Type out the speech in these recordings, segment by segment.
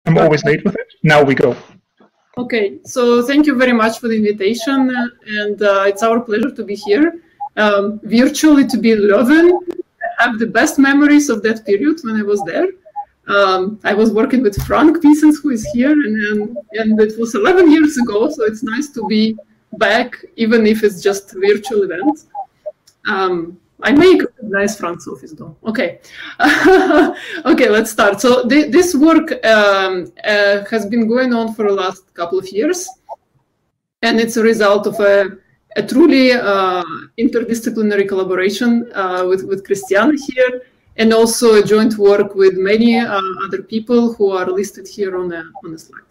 I'm always late with it. Now we go. Okay, so thank you very much for the invitation, and it's our pleasure to be here. Virtually to be 11, I have the best memories of that period when I was there. I was working with Frank Piesens, who is here, and it was 11 years ago, so it's nice to be back, even if it's just a virtual event. I may recognize Frank's office though. Okay, okay, let's start. So this work has been going on for the last couple of years, and it's a result of a truly interdisciplinary collaboration with Cristiana here, and also a joint work with many other people who are listed here on the slide.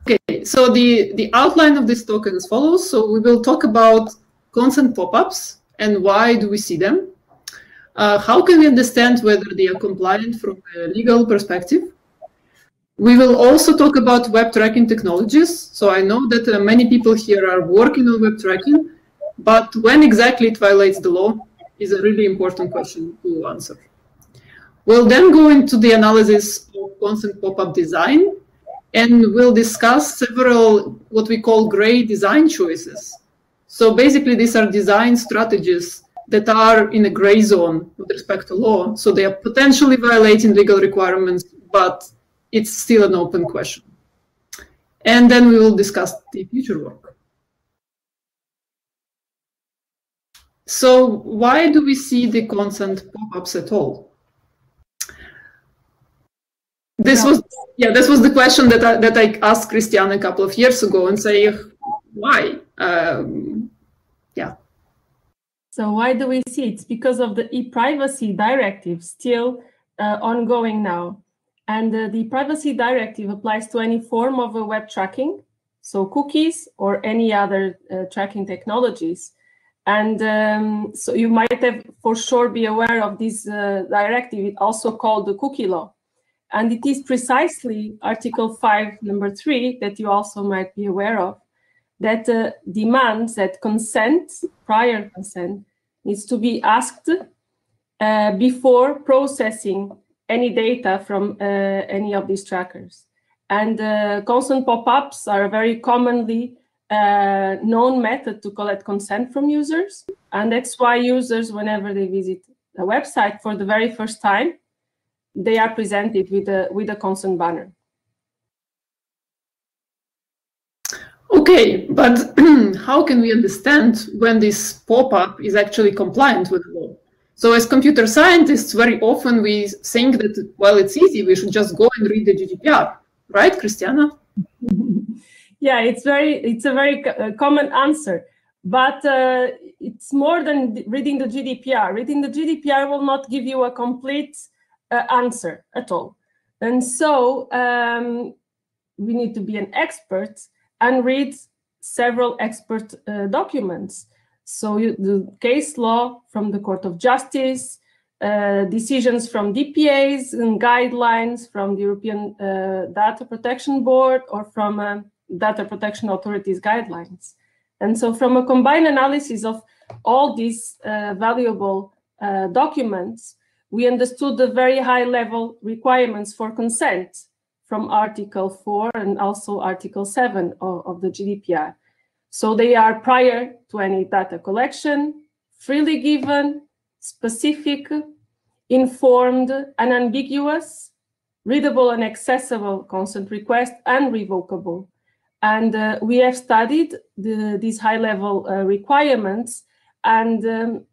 Okay, so the outline of this talk is as follows. So we will talk about consent pop-ups and why do we see them. How can we understand whether they are compliant from a legal perspective? We will also talk about web tracking technologies. So I know that many people here are working on web tracking, but when exactly it violates the law is a really important question to answer. We'll then go into the analysis of consent pop-up design, and we'll discuss several what we call gray design choices. So basically, these are design strategies that are in a gray zone with respect to law. So they are potentially violating legal requirements, but it's still an open question. And then we will discuss the future work. So why do we see the consent pop-ups at all? This was the question that I asked Cristiana a couple of years ago, and say why. So why do we see it? It's because of the ePrivacy Directive still ongoing now. And the Privacy Directive applies to any form of a web tracking, so cookies or any other tracking technologies. And so you might have for sure be aware of this directive, it's also called the cookie law. And it is precisely Article 5, number 3, that you also might be aware of, that demands that consent, prior consent, needs to be asked before processing any data from any of these trackers. And consent pop-ups are a very commonly known method to collect consent from users. And that's why users, whenever they visit a website for the very first time, they are presented with a consent banner. Okay, but how can we understand when this pop-up is actually compliant with the law? So as computer scientists, very often we think that, well, it's easy, we should just go and read the GDPR, right, Cristiana? Yeah, it's a very common answer, but it's more than reading the GDPR. Reading the GDPR will not give you a complete answer at all. And so we need to be an expert and read several expert documents. So the case law from the Court of Justice, decisions from DPAs and guidelines from the European Data Protection Board or from Data Protection Authority's guidelines. And so from a combined analysis of all these valuable documents, we understood the very high level requirements for consent from Article 4 and also Article 7 of the GDPR. So they are prior to any data collection, freely given, specific, informed, unambiguous, readable and accessible consent request, and revocable. And we have studied these high-level requirements and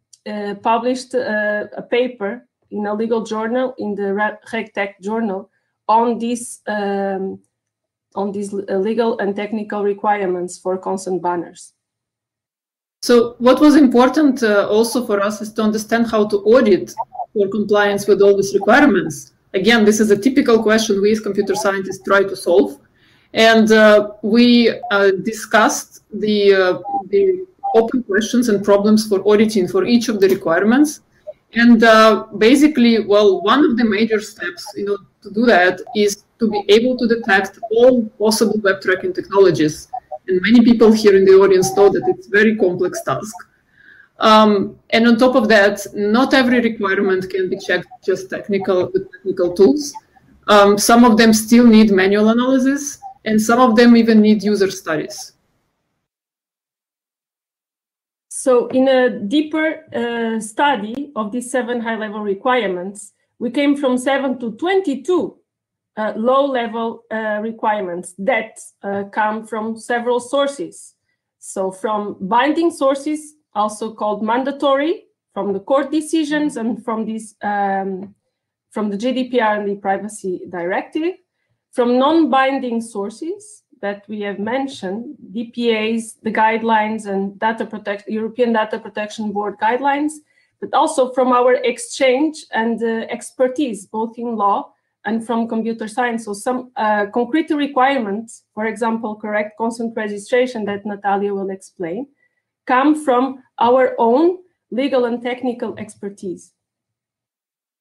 published a paper in a legal journal, in the RegTech journal, on these legal and technical requirements for consent banners. So what was important also for us is to understand how to audit for compliance with all these requirements. Again, this is a typical question we as computer scientists try to solve. And we discussed the open questions and problems for auditing for each of the requirements. And basically, well, one of the major steps to do that is to be able to detect all possible web tracking technologies. And many people here in the audience know that it's a very complex task. And on top of that, not every requirement can be checked just with technical tools. Some of them still need manual analysis, and some of them even need user studies. So in a deeper study of these 7 high-level requirements, we came from 7 to 22 low-level requirements that come from several sources. So from binding sources, also called mandatory, from the court decisions and from these from the GDPR and the ePrivacy Directive, from non-binding sources that we have mentioned, DPAs, the guidelines, and European Data Protection Board guidelines, but also from our exchange and expertise, both in law and from computer science. So some concrete requirements, for example, correct consent registration that Nataliia will explain, come from our own legal and technical expertise.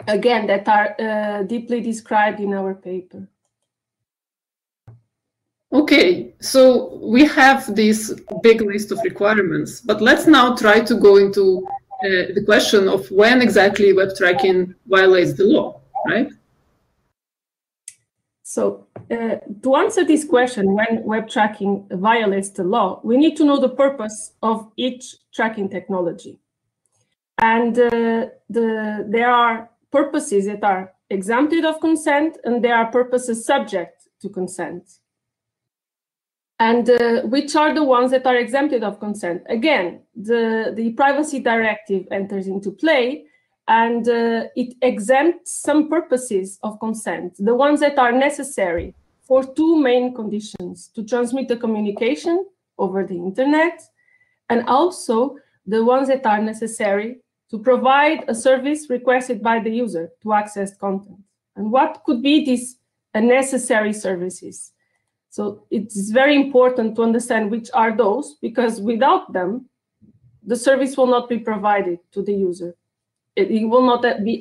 Again, that are deeply described in our paper. Okay, so we have this big list of requirements, but let's now try to go into the question of when exactly web tracking violates the law, right? So to answer this question, when web tracking violates the law, we need to know the purpose of each tracking technology. And there are purposes that are exempted of consent, and there are purposes subject to consent. And which are the ones that are exempted of consent? Again, the Privacy Directive enters into play, and it exempts some purposes of consent, the ones that are necessary for 2 main conditions: to transmit the communication over the internet, and also the ones that are necessary to provide a service requested by the user to access content. And what could be these necessary services? So it's very important to understand which are those, because without them, the service will not be provided to the user. It will not be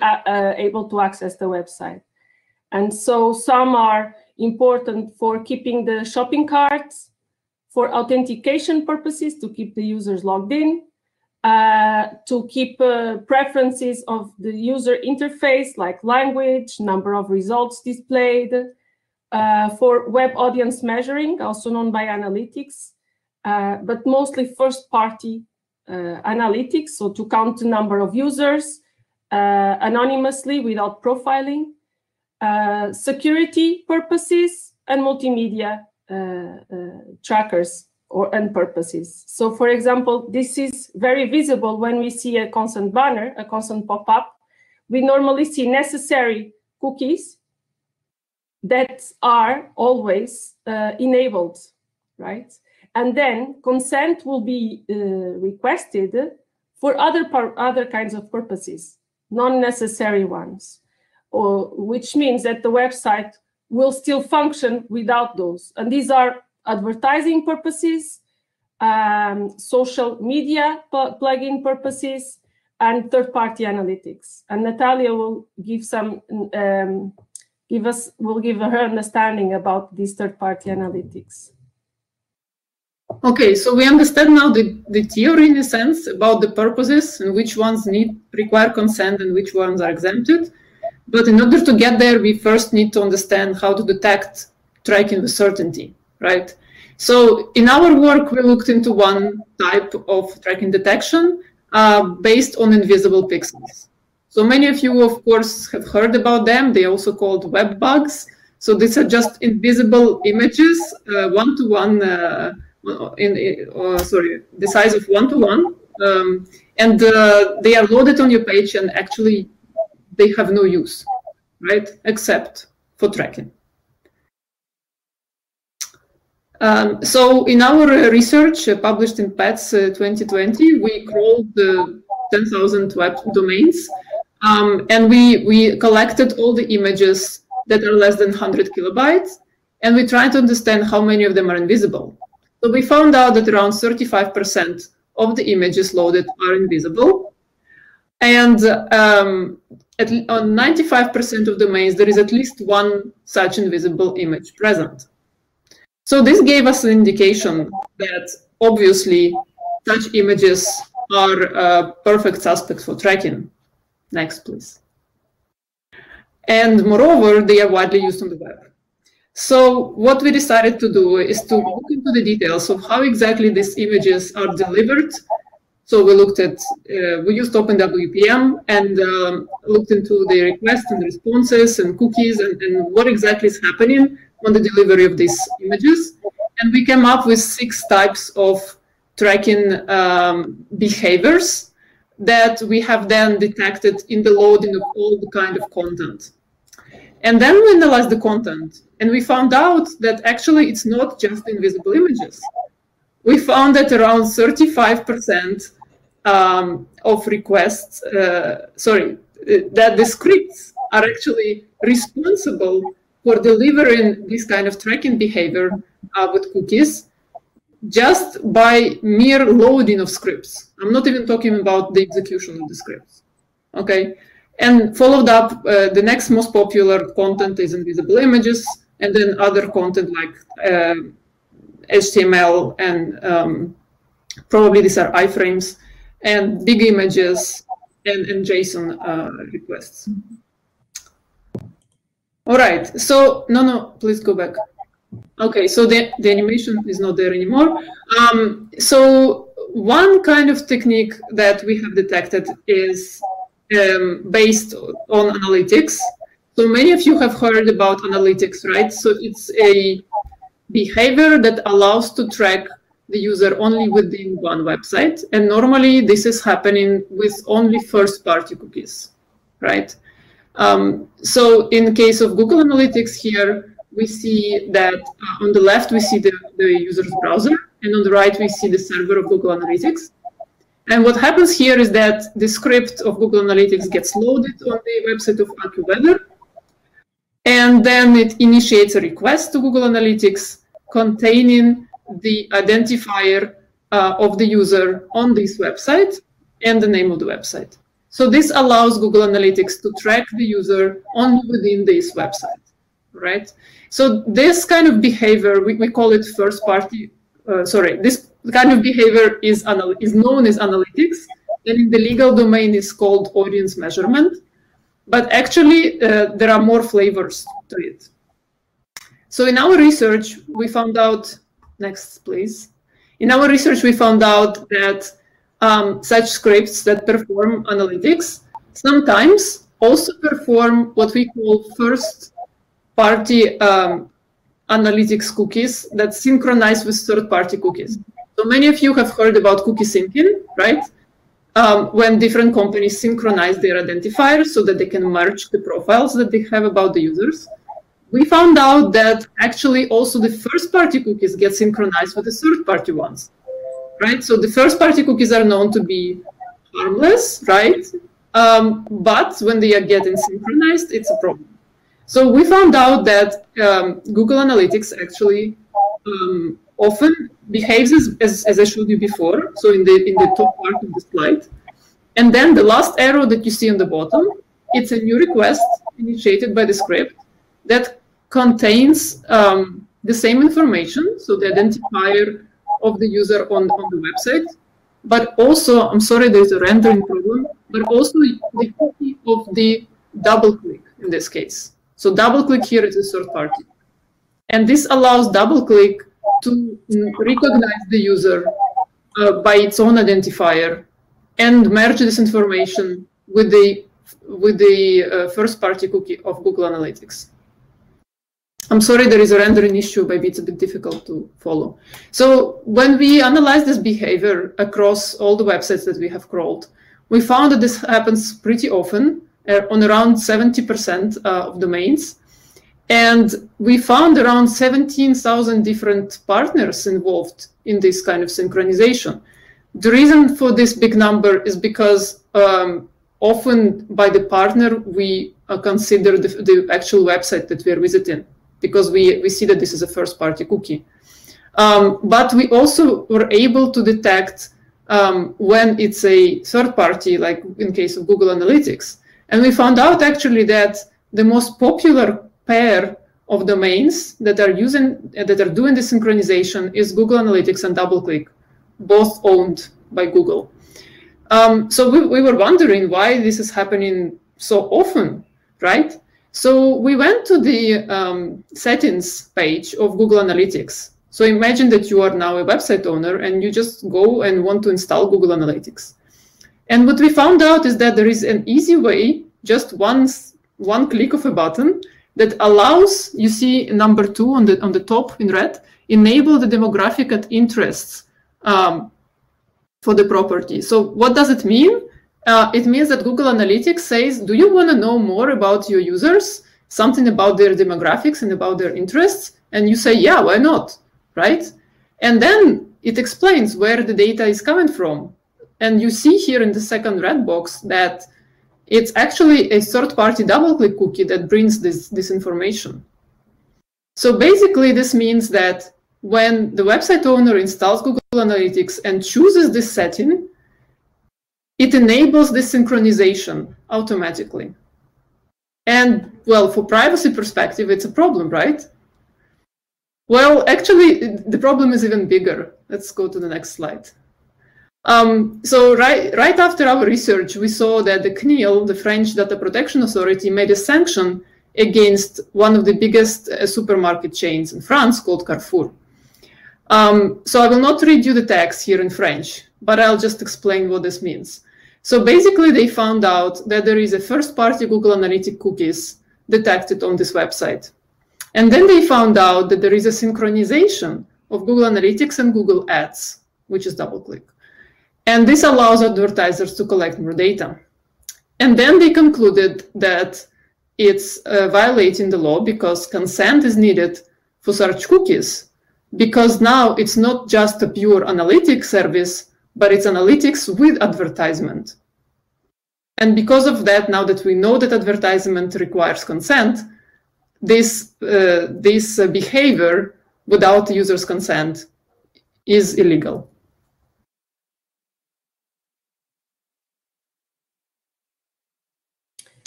able to access the website. And so some are important for keeping the shopping carts, for authentication purposes, to keep the users logged in, to keep preferences of the user interface, like language, number of results displayed, for web audience measuring, also known by analytics, but mostly first-party analytics, so to count the number of users anonymously without profiling, security purposes, and multimedia trackers and purposes. So, for example, this is very visible when we see a consent banner, a consent pop-up. We normally see necessary cookies that are always enabled, right? And then consent will be requested for other kinds of purposes, non-necessary ones, which means that the website will still function without those. And these are advertising purposes, social media plugin purposes, and third-party analytics. And Nataliia will give some will give her understanding about these third-party analytics. Okay, so we understand now the theory, in a sense, about the purposes and which ones require consent and which ones are exempted. But in order to get there, we first need to understand how to detect tracking with certainty, right? So in our work, we looked into one type of tracking detection based on invisible pixels. So many of you, of course, have heard about them. They're also called web bugs. So these are just invisible images, one-to-one, the size of 1-to-1, and they are loaded on your page, and actually they have no use, right, except for tracking. So in our research published in PoPETS 2020, we crawled 10,000 web domains, and we collected all the images that are less than 100 kilobytes, and we tried to understand how many of them are invisible. So we found out that around 35% of the images loaded are invisible, and on 95% of domains, there is at least one such invisible image present. So this gave us an indication that obviously such images are perfect suspects for tracking. Next, please. And moreover, they are widely used on the web. So what we decided to do is to look into the details of how exactly these images are delivered. So we looked at, we used OpenWPM and looked into the requests and responses and cookies and what exactly is happening on the delivery of these images. And we came up with 6 types of tracking behaviors that we have then detected in the loading of all the kind of content. And then we analyzed the content, and we found out that actually it's not just invisible images. We found that around 35% of requests, that the scripts are actually responsible for delivering this kind of tracking behavior with cookies just by mere loading of scripts. I'm not even talking about the execution of the scripts. Okay. And followed up, the next most popular content is invisible images, and then other content like HTML and probably these are iframes, and big images and JSON requests. All right, so, no, please go back. Okay, so the animation is not there anymore. So one kind of technique that we have detected is based on analytics. So many of you have heard about analytics, right? So it's a behavior that allows to track the user only within one website. And normally this is happening with only first-party cookies, right? So in case of Google Analytics here, we see that on the left, we see the user's browser, and on the right, we see the server of Google Analytics. And what happens here is that the script of Google Analytics gets loaded on the website of AccuWeather, and then it initiates a request to Google Analytics containing the identifier of the user on this website and the name of the website. So this allows Google Analytics to track the user only within this website, right? So this kind of behavior, we call it first-party, this kind of behavior is known as analytics, and in the legal domain is called audience measurement. But actually, there are more flavors to it. So in our research, we found out, next please. In our research, we found out that such scripts that perform analytics sometimes also perform what we call first-party analytics cookies that synchronize with third-party cookies. So many of you have heard about cookie syncing, right? When different companies synchronize their identifiers so that they can merge the profiles that they have about the users. We found out that actually also the first-party cookies get synchronized with the third-party ones, right? So the first-party cookies are known to be harmless, right? But when they are getting synchronized, it's a problem. So we found out that Google Analytics actually often behaves as I showed you before, so in the top part of the slide. And then the last arrow that you see on the bottom, it's a new request initiated by the script that contains the same information, so the identifier of the user on the website, but also, I'm sorry, there's a rendering problem, but also the cookie of the double click in this case. So double click here is a third party. And this allows double click to recognize the user by its own identifier and merge this information with the first-party cookie of Google Analytics. I'm sorry, there is a rendering issue, maybe it's a bit difficult to follow. So when we analyze this behavior across all the websites that we have crawled, we found that this happens pretty often on around 70% of domains. And we found around 17,000 different partners involved in this kind of synchronization. The reason for this big number is because often by the partner, we consider the actual website that we are visiting, because we see that this is a first-party cookie. But we also were able to detect when it's a third-party, like in case of Google Analytics. And we found out actually that the most popular pair of domains that are doing the synchronization is Google Analytics and DoubleClick, both owned by Google. So we were wondering why this is happening so often, right? So we went to the settings page of Google Analytics. So imagine that you are now a website owner and you just go and want to install Google Analytics. And what we found out is that there is an easy way, just one click of a button, that allows, you see number 2 on the top in red, enable the demographic and interests for the property. So what does it mean? It means that Google Analytics says, do you want to know more about your users, something about their demographics and about their interests? And you say, yeah, why not, right? And then it explains where the data is coming from. And you see here in the second red box that it's actually a third-party double-click cookie that brings this information. So basically, this means that when the website owner installs Google Analytics and chooses this setting, it enables this synchronization automatically. And, well, for privacy perspective, it's a problem, right? Well, actually, the problem is even bigger. Let's go to the next slide. So right after our research, we saw that the CNIL, the French Data Protection Authority, made a sanction against one of the biggest supermarket chains in France called Carrefour. So I will not read you the text here in French, but I'll just explain what this means. So basically, they found out that there is a first-party Google Analytics cookies detected on this website. And then they found out that there is a synchronization of Google Analytics and Google Ads, which is double-click. And this allows advertisers to collect more data. And then they concluded that it's violating the law because consent is needed for such cookies, because now it's not just a pure analytics service, but it's analytics with advertisement. And because of that, now that we know that advertisement requires consent, this behavior without the user's consent is illegal.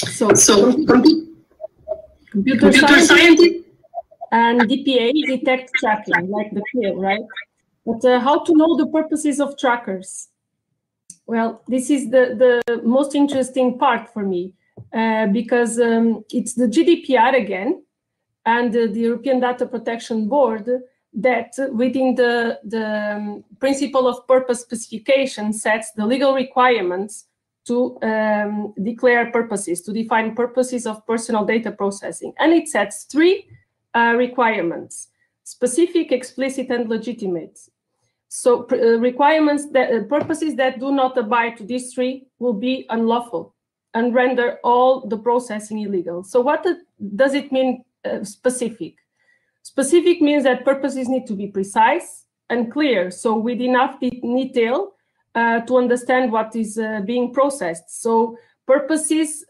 So computer science and DPA detect tracking, like the field, right? But how to know the purposes of trackers? Well, this is the most interesting part for me, because it's the GDPR again, and the European Data Protection Board that within the principle of purpose specification sets the legal requirements to declare purposes, to define purposes of personal data processing. And it sets 3 requirements: specific, explicit, and legitimate. So requirements that purposes that do not abide to these 3 will be unlawful and render all the processing illegal. So what does it mean, specific? Specific means that purposes need to be precise and clear, so with enough detail to understand what is being processed. So purposes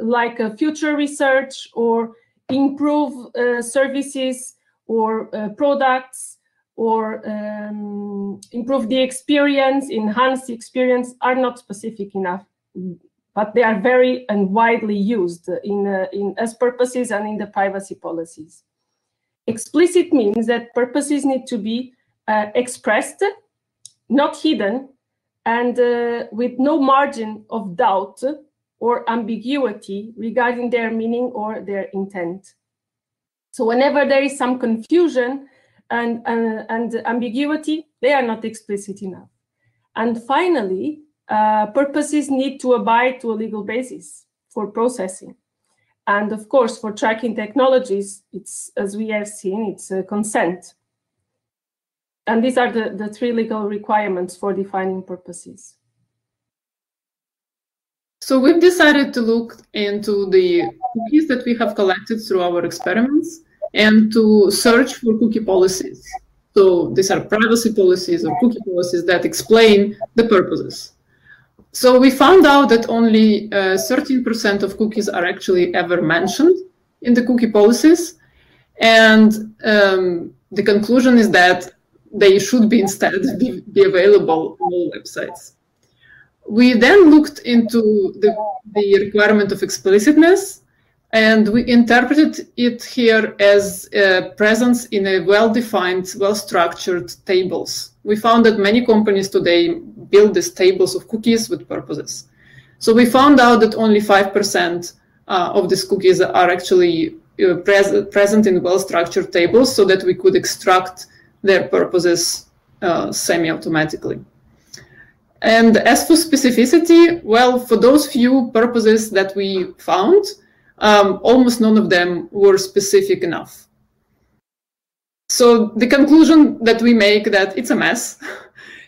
like future research or improve services or products or improve the experience, enhance the experience are not specific enough, but they are very and widely used as purposes and in the privacy policies. Explicit means that purposes need to be expressed, not hidden, and with no margin of doubt or ambiguity regarding their meaning or their intent. So whenever there is some confusion and ambiguity, they are not explicit enough. And finally, purposes need to abide to a legal basis for processing. And of course, for tracking technologies, it's, as we have seen, it's consent. And these are the 3 legal requirements for defining purposes. So we've decided to look into the cookies that we have collected through our experiments and to search for cookie policies. So these are privacy policies or cookie policies that explain the purposes. So we found out that only 13% of cookies are actually ever mentioned in the cookie policies. And the conclusion is that they should be instead be available on all websites. We then looked into the requirement of explicitness, and we interpreted it here as presence in a well-defined, well-structured tables. We found that many companies today build these tables of cookies with purposes. So we found out that only 5% of these cookies are actually present in well-structured tables so that we could extract their purposes semi-automatically. And as for specificity, well, for those few purposes that we found, almost none of them were specific enough. So the conclusion that we make that it's a mess.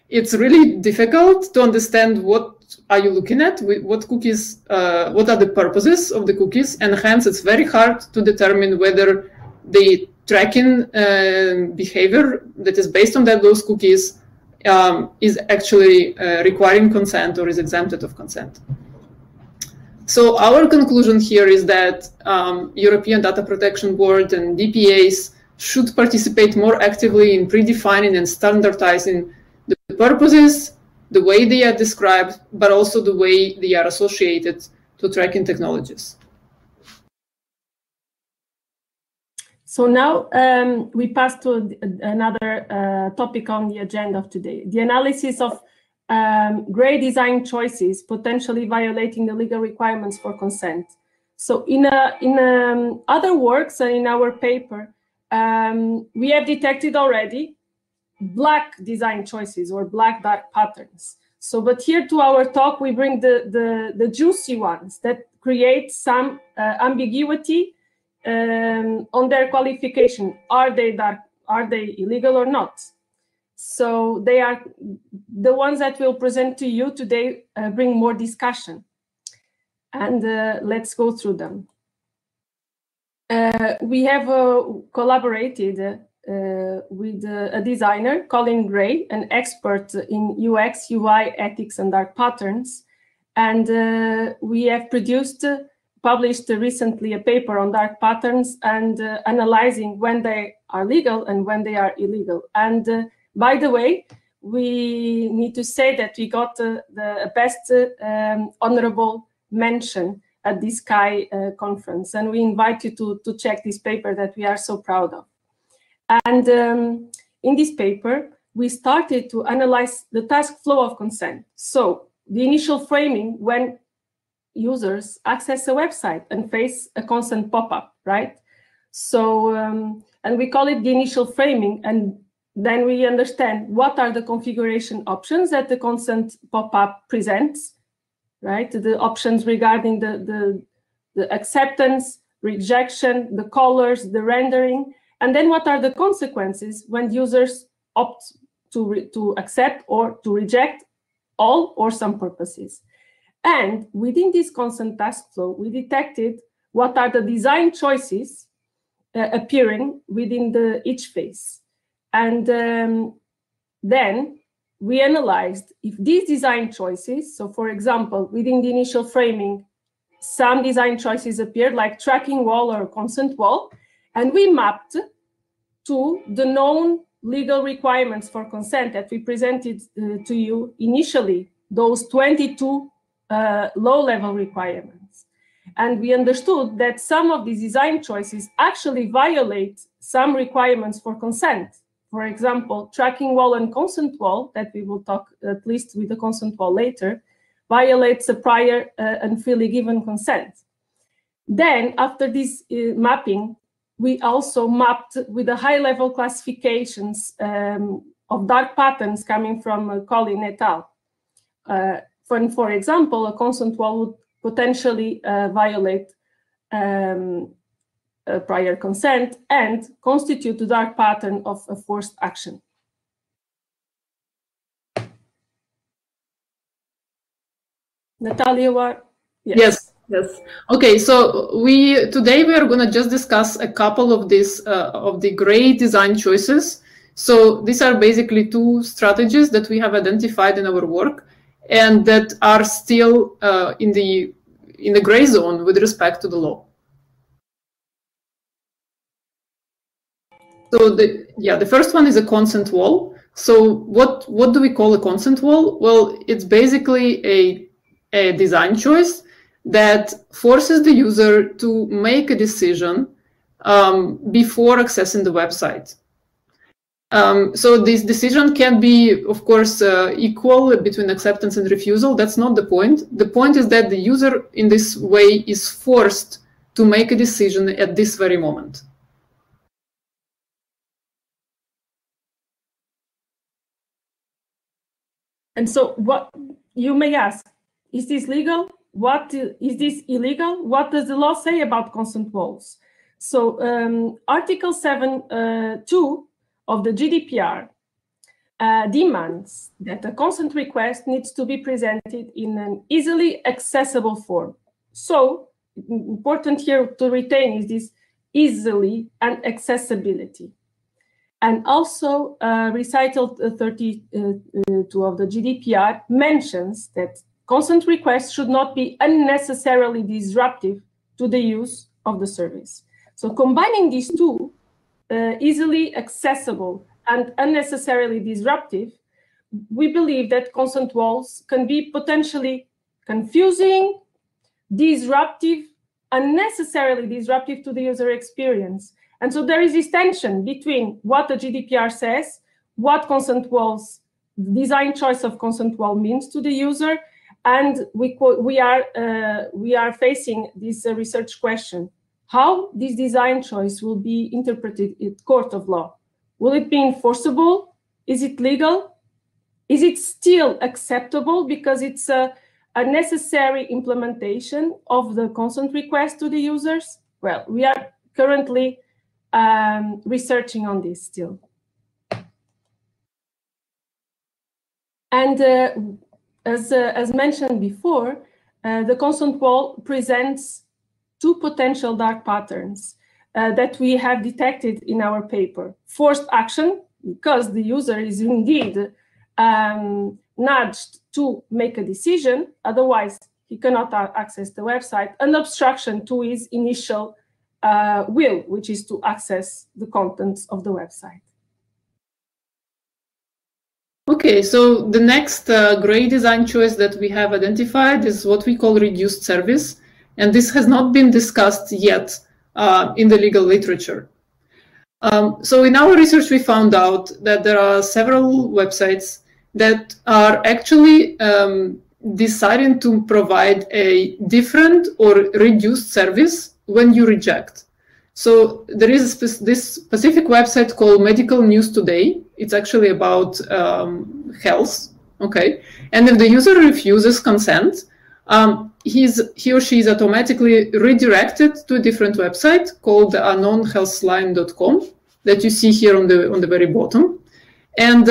It's really difficult to understand what are you looking at, what cookies, what are the purposes of the cookies, and hence it's very hard to determine whether the tracking behavior that is based on those cookies is actually requiring consent or is exempted of consent. So our conclusion here is that European Data Protection Board and DPAs should participate more actively in predefining and standardizing the purposes, the way they are described, but also the way they are associated to tracking technologies. So now we pass to another topic on the agenda of today, the analysis of gray design choices potentially violating the legal requirements for consent. So in other works and in our paper, we have detected already black design choices or black dark patterns. So, but here to our talk, we bring the juicy ones that create some ambiguity on their qualification. Are they dark? Are they illegal or not? So they are the ones that we'll present to you today, bring more discussion. And let's go through them. We have collaborated with a designer, Colin Gray, an expert in UX, UI, ethics, and dark patterns. And we have published recently a paper on dark patterns and analyzing when they are legal and when they are illegal. And by the way, we need to say that we got the best honorable mention at this CHI conference. And we invite you to check this paper that we are so proud of. And in this paper, we started to analyze the task flow of consent. So the initial framing when users access a website and face a consent pop-up, right? So, and we call it the initial framing. And then we understand what are the configuration options that the consent pop-up presents, right? The options regarding the acceptance, rejection, the colors, the rendering. And then what are the consequences when users opt to accept or to reject all or some purposes? And within this consent task flow, we detected what are the design choices appearing within each phase. And then we analyzed if these design choices, so for example, within the initial framing, some design choices appeared like tracking wall or consent wall, and we mapped to the known legal requirements for consent that we presented to you initially, those 22 low-level requirements. And we understood that some of these design choices actually violate some requirements for consent. For example, tracking wall and consent wall, that we will talk at least with the consent wall later, violates a prior and freely given consent. Then, after this mapping, we also mapped with the high-level classifications of dark patterns coming from Colin et al. For example, a consent wall would potentially violate prior consent and constitute the dark pattern of a forced action. Nataliia, what? Yes. Yes. Okay. So today we are going to just discuss a couple of these of the gray design choices. So these are basically two strategies that we have identified in our work, and that are still in the gray zone with respect to the law. So the first one is a consent wall. So what do we call a consent wall? Well, it's basically a design choice that forces the user to make a decision before accessing the website. So this decision can be, of course, equal between acceptance and refusal. That's not the point. The point is that the user in this way is forced to make a decision at this very moment. And so what you may ask, is this legal? What is this illegal? What does the law say about consent walls? So Article 7.2 of the GDPR demands that a consent request needs to be presented in an easily accessible form. So important here to retain is this easily and accessibility. And also recital 32 of the GDPR mentions that consent requests should not be unnecessarily disruptive to the use of the service. So combining these two, easily accessible and unnecessarily disruptive, we believe that consent walls can be potentially confusing, disruptive, unnecessarily disruptive to the user experience. And so there is this tension between what the GDPR says, what consent walls, design choice of consent wall means to the user, and we are facing this research question: how this design choice will be interpreted in court of law. Will it be enforceable? Is it legal? Is it still acceptable because it's a necessary implementation of the consent request to the users? Well, we are currently researching on this still. And as mentioned before, the consent wall presents two potential dark patterns that we have detected in our paper. Forced action, because the user is indeed nudged to make a decision, otherwise he cannot access the website, and obstruction to his initial will, which is to access the contents of the website. Okay, so the next gray design choice that we have identified is what we call reduced service, and this has not been discussed yet in the legal literature. So in our research, we found out that there are several websites that are actually deciding to provide a different or reduced service when you reject. So there is this specific website called Medical News Today. It's actually about health, okay? And if the user refuses consent, he or she is automatically redirected to a different website called the unknownhealthline.com that you see here on the very bottom. And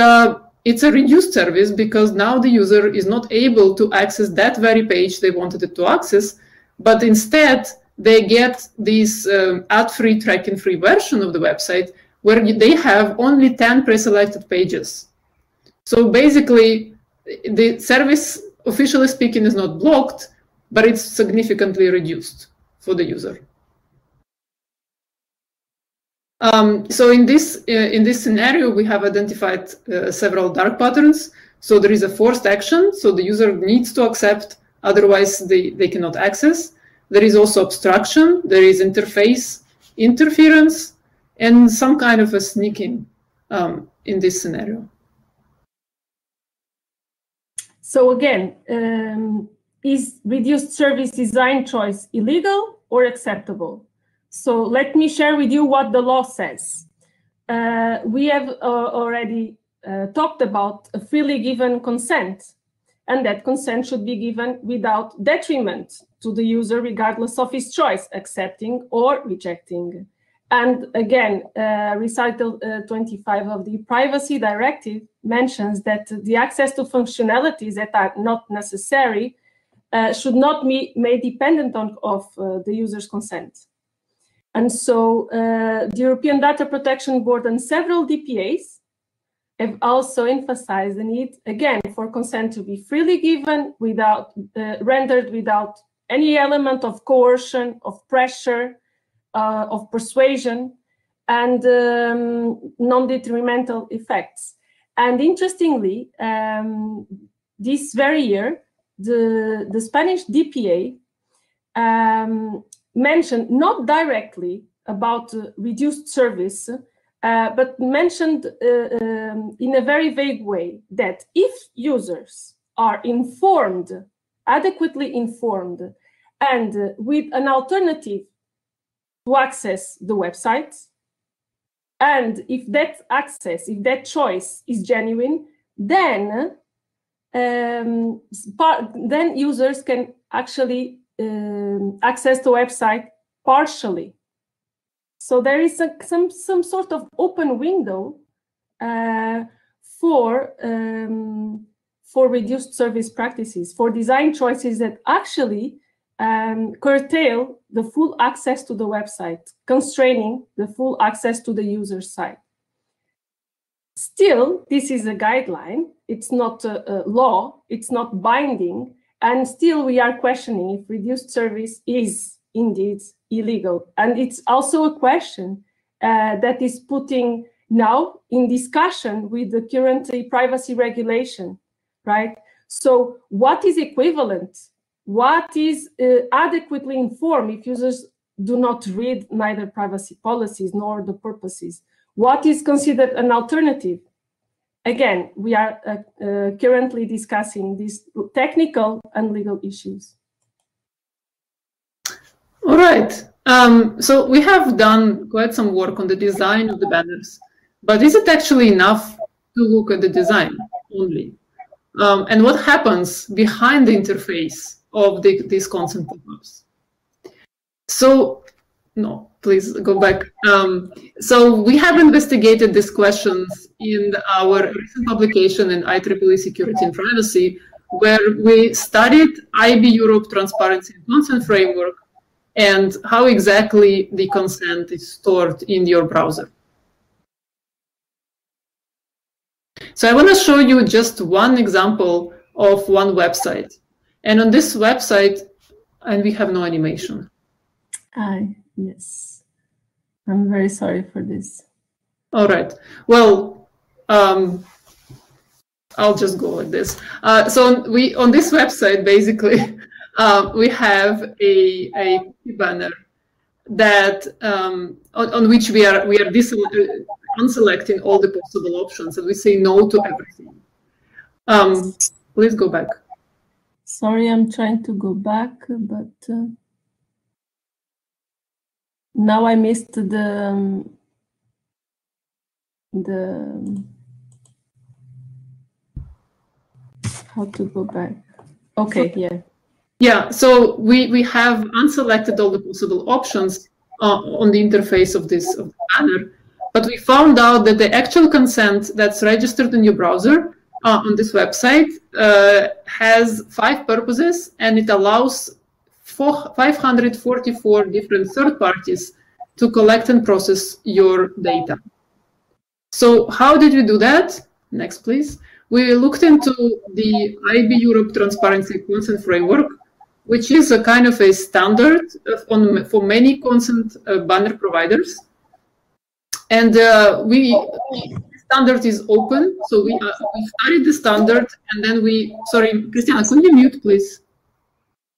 it's a reduced service because now the user is not able to access that very page they wanted it to access, but instead they get this ad-free, tracking-free version of the website where they have only 10 pre-selected pages. So basically, the service, officially speaking, is not blocked, but it's significantly reduced for the user. So in this scenario, we have identified several dark patterns. So there is a forced action, so the user needs to accept, otherwise they cannot access. There is also obstruction, there is interface interference, and some kind of a sneaking in this scenario. So again, is reduced service design choice illegal or acceptable? So let me share with you what the law says. We have already talked about a freely given consent, and that consent should be given without detriment to the user, regardless of his choice, accepting or rejecting. And again, recital 25 of the ePrivacy Directive mentions that the access to functionalities that are not necessary should not be made dependent of the user's consent. And so the European Data Protection Board and several DPAs have also emphasized the need, again, for consent to be freely given, without rendered without any element of coercion, of pressure, of persuasion, and non-detrimental effects. And interestingly, this very year, the Spanish DPA mentioned, not directly about reduced service, but mentioned in a very vague way that if users are informed, adequately informed, and with an alternative to access the website, and if that access, if that choice is genuine, then users can actually access the website partially. So there is some sort of open window for reduced service practices, for design choices that actually curtail the full access to the website, constraining the full access to the user site. Still, this is a guideline. It's not a law. It's not binding. And still, we are questioning if reduced service is indeed illegal. And it's also a question that is putting now in discussion with the current privacy regulation, right? So what is equivalent? What is adequately informed if users do not read neither privacy policies nor the purposes? What is considered an alternative? Again, we are currently discussing these technical and legal issues. All right. So we have done quite some work on the design of the banners, but is it actually enough to look at the design only? And what happens behind the interface of these consent pop-ups? So, no, please go back. So we have investigated these questions in our recent publication in IEEE Security and Privacy, where we studied IB Europe Transparency and Consent Framework and how exactly the consent is stored in your browser. So I want to show you just one example of one website. And on this website, and we have no animation. Yes. I'm very sorry for this. All right. Well, I'll just go like this. So on this website, basically, we have a banner that on which we are unselecting all the possible options, and we say no to everything. Please go back. Sorry, I'm trying to go back, but now I missed the how to go back. Okay, yeah. Yeah, so we have unselected all the possible options on the interface of this banner, but we found out that the actual consent that's registered in your browser on this website has 5 purposes, and it allows 544 different third parties to collect and process your data. So how did we do that? Next, please. We looked into the IB Europe Transparency and Consent Framework, which is a kind of a standard for many consent banner providers. And the standard is open, so we studied the standard, and then sorry, Christiana, could you mute, please?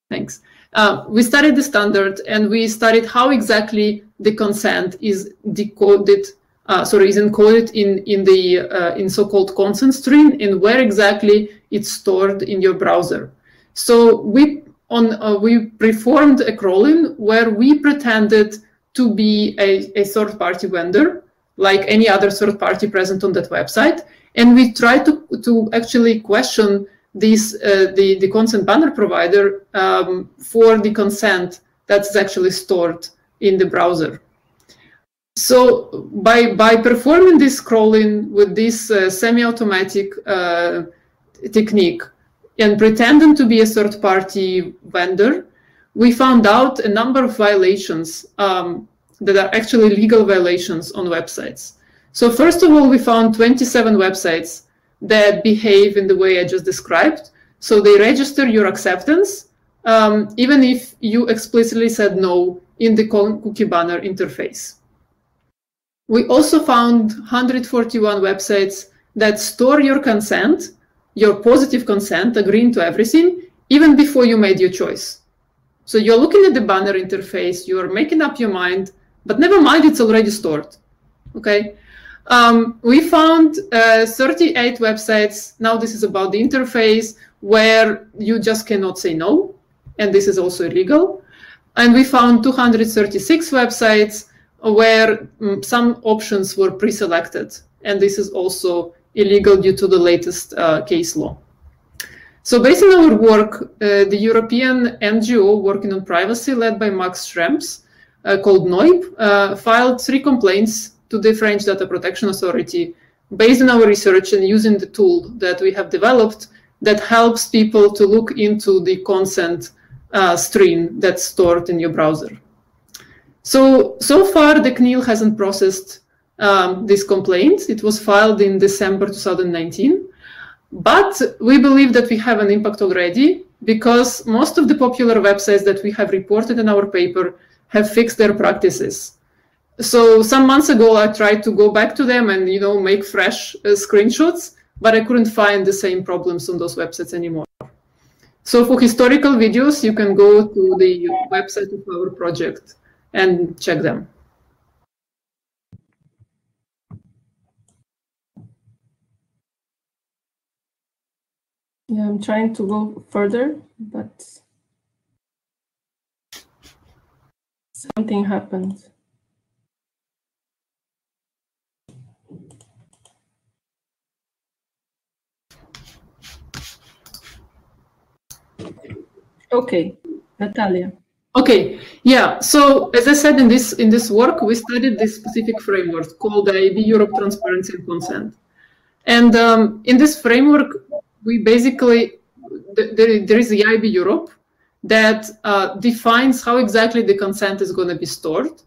Thanks. We studied the standard, and we studied how exactly the consent is decoded, is encoded in so-called consent string, and where exactly it's stored in your browser. So we performed a crawling where we pretended to be a third-party vendor, like any other third-party present on that website, and we tried to actually question the consent banner provider for the consent that's actually stored in the browser. So by performing this crawling with this semi-automatic technique and pretending to be a third-party vendor, we found out a number of violations that are actually legal violations on websites. So first of all, we found 27 websites that behave in the way I just described. So they register your acceptance, even if you explicitly said no in the cookie banner interface. We also found 141 websites that store your consent, your positive consent, agreeing to everything, even before you made your choice. So you're looking at the banner interface, you're making up your mind, but never mind, it's already stored. Okay. We found 38 websites. Now this is about the interface where you just cannot say no, and this is also illegal. And we found 236 websites where some options were pre-selected, and this is also illegal due to the latest case law. So based on our work, the European NGO working on privacy, led by Max Schrems, called NOIB, filed 3 complaints to the French Data Protection Authority based on our research and using the tool that we have developed that helps people to look into the consent stream that's stored in your browser. So far, the CNIL hasn't processed this complaint. It was filed in December 2019. But we believe that we have an impact already because most of the popular websites that we have reported in our paper have fixed their practices. So some months ago, I tried to go back to them and make fresh screenshots, but I couldn't find the same problems on those websites anymore. So for historical videos, you can go to the website of our project and check them. Yeah, I'm trying to go further, but something happened. Okay, Nataliia. Okay, yeah. So as I said, in this work, we studied this specific framework called IAB Europe Transparency and Consent. And in this framework, we basically there is the IAB Europe that defines how exactly the consent is going to be stored.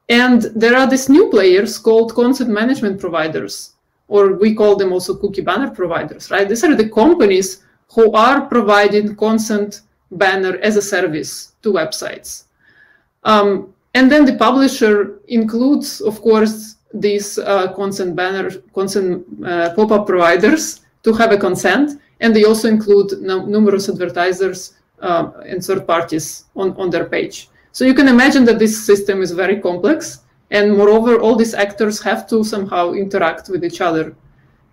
And there are these new players called consent management providers, or we call them also cookie banner providers, right? These are the companies who are providing consent banner as a service to websites. And then the publisher includes, of course, these consent pop-up providers to have a consent, and they also include numerous advertisers and third parties on their page. So you can imagine that this system is very complex, and moreover, all these actors have to somehow interact with each other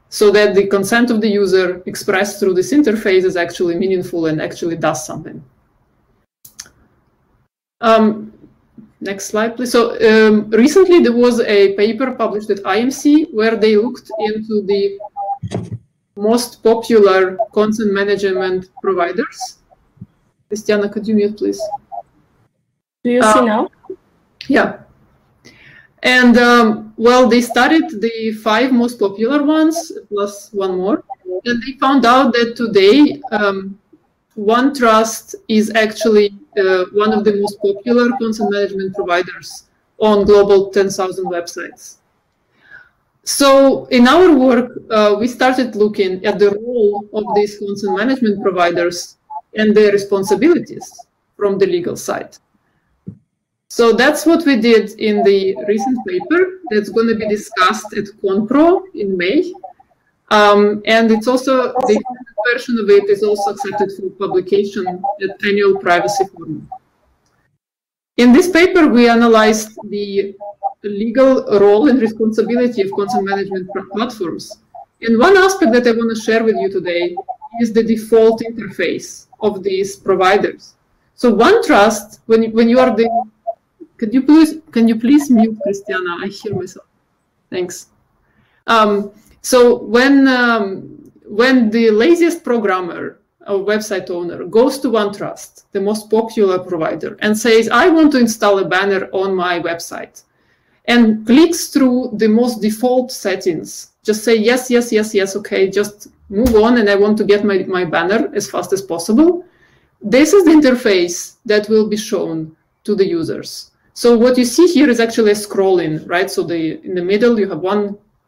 so that the consent of the user expressed through this interface is actually meaningful and actually does something. Next slide, please. So recently there was a paper published at IMC where they looked into the most popular consent management providers. Cristiana, could you mute, please? Do you see now? Yeah. And well, they studied the 5 most popular ones plus one more, and they found out that today OneTrust is actually one of the most popular consent management providers on global 10,000 websites. So in our work, we started looking at the role of these consent management providers and their responsibilities from the legal side. So that's what we did in the recent paper that's going to be discussed at ConPro in May. And it's also, the version of it is also accepted for publication at Annual Privacy Forum. In this paper, we analyzed the legal role and responsibility of consent management platforms. And one aspect that I want to share with you today is the default interface of these providers. So OneTrust, when you are the, can you please mute Cristiana? I hear myself. Thanks. So when the laziest programmer or website owner goes to OneTrust, the most popular provider, and says, I want to install a banner on my website, and clicks through the most default settings, just say, yes, yes, yes, yes, okay, just move on, and I want to get my banner as fast as possible. This is the interface that will be shown to the users. So what you see here is actually a scrolling, right? So in the middle, you have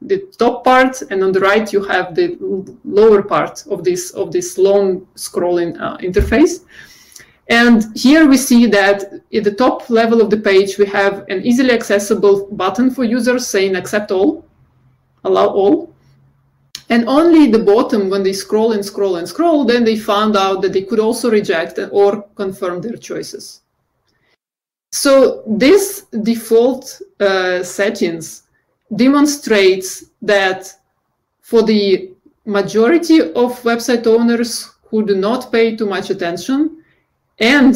the top part, and on the right, you have the lower part of this long scrolling interface. And here we see that at the top level of the page, we have an easily accessible button for users saying accept all, allow all. And only the bottom, when they scroll and scroll and scroll, then they found out that they could also reject or confirm their choices. So this default settings demonstrates that for the majority of website owners who do not pay too much attention, and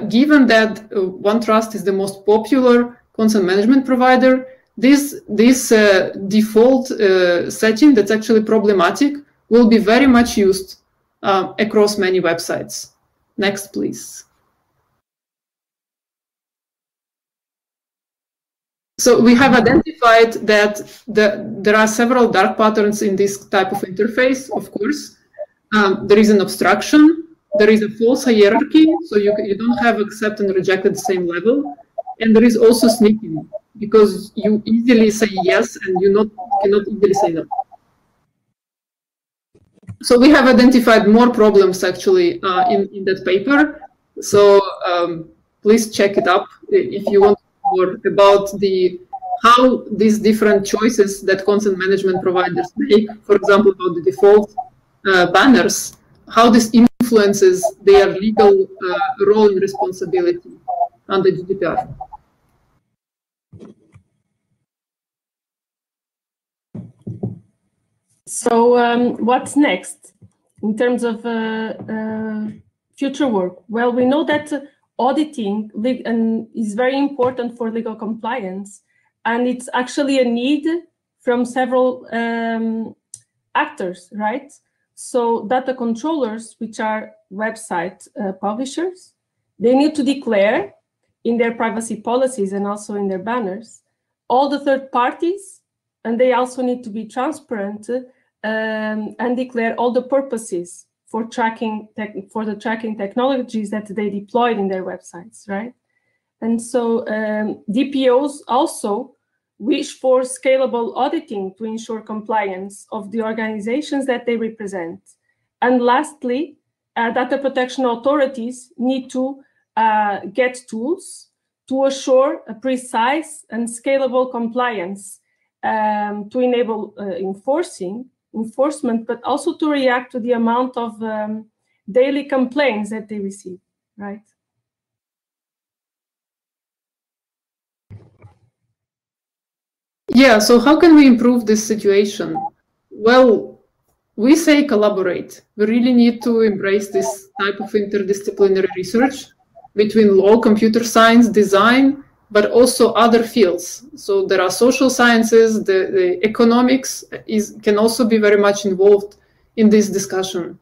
given that OneTrust is the most popular consent management provider, this default setting that's actually problematic will be very much used across many websites. Next, please. So we have identified that there are several dark patterns in this type of interface, of course. There is an obstruction, there is a false hierarchy, so you don't have accept and reject at the same level, and there is also sneaking, because you easily say yes and you cannot easily say no. So we have identified more problems actually in that paper. So please check it up if you want more about how these different choices that consent management providers make, for example, about the default banners, how this influences their legal role and responsibility under GDPR. So what's next in terms of future work? Well, we know that auditing is very important for legal compliance, and it's actually a need from several actors, right? So data controllers, which are website publishers, they need to declare in their privacy policies and also in their banners all the third parties, and they also need to be transparent and declare all the purposes for the tracking technologies that they deployed in their websites, right? And so DPOs also wish for scalable auditing to ensure compliance of the organizations that they represent. And lastly, data protection authorities need to get tools to assure a precise and scalable compliance to enable enforcement, but also to react to the amount of daily complaints that they receive, right? Yeah, so how can we improve this situation? Well, we say collaborate. We really need to embrace this type of interdisciplinary research between law, computer science, design, but also other fields. So there are social sciences, the economics can also be very much involved in this discussion.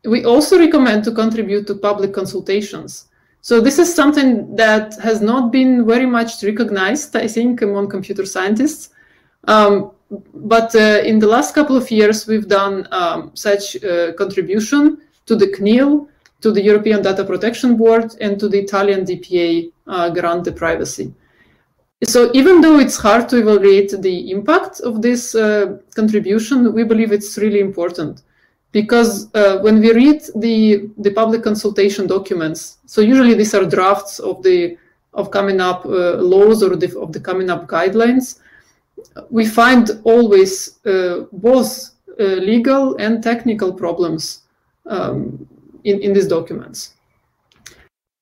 We also recommend to contribute to public consultations. So this is something that has not been very much recognized, I think, among computer scientists. But in the last couple of years, we've done such contribution to the CNIL, to the European Data Protection Board, and to the Italian DPA grant ePrivacy. So even though it's hard to evaluate the impact of this contribution, we believe it's really important. Because when we read the public consultation documents, so usually these are drafts of coming up laws or of the coming up guidelines, we find always both legal and technical problems in these documents.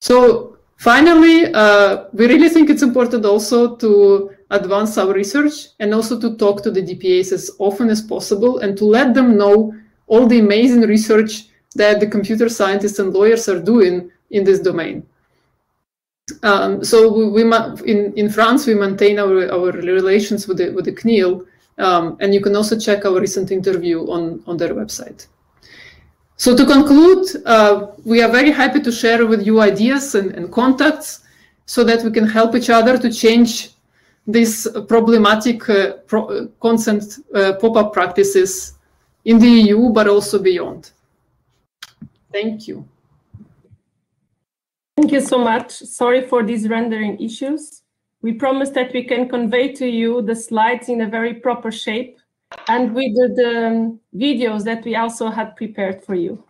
So finally, we really think it's important also to advance our research and also to talk to the DPAs as often as possible and to let them know all the amazing research that the computer scientists and lawyers are doing in this domain. So in France, we maintain our relations with the CNIL, and you can also check our recent interview on their website. So to conclude, we are very happy to share with you ideas and contacts so that we can help each other to change these problematic consent pop-up practices in the EU, but also beyond. Thank you. Thank you so much. Sorry for these rendering issues. We promise that we can convey to you the slides in a very proper shape and with the videos that we also had prepared for you.